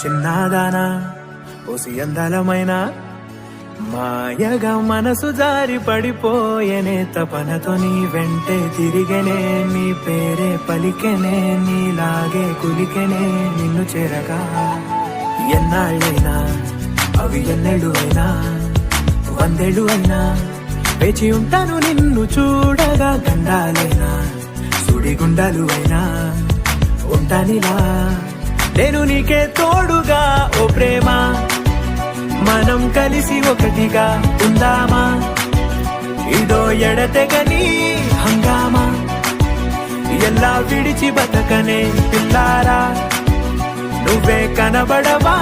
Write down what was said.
చిన్నదానా ఓసి అందలమైన మాయగా మనసు జారి పడిపోయేనే తపనతో నీ వెంటే తిరిగనే నీ పేరే పలికెనే నీలాగే కులికెనే నిన్ను చేరగా ఎన్నాళ్ళైనా అవి ఎన్నెళ్ళు అయినా వందేళ్ళు అయినా వేచి ఉంటాను నిన్ను చూడగా గండాలైనా సుడిగుండాలు అయినా ఉంటానిలా నేను నీకే తోడుగా ఓ ప్రేమ మనం కలిసి ఒకటిగా ఉందామా ఇదో ఎడతెగని హంగామా ఎలా విడిచి బతకనే పిల్లారా నువ్వే కనబడవా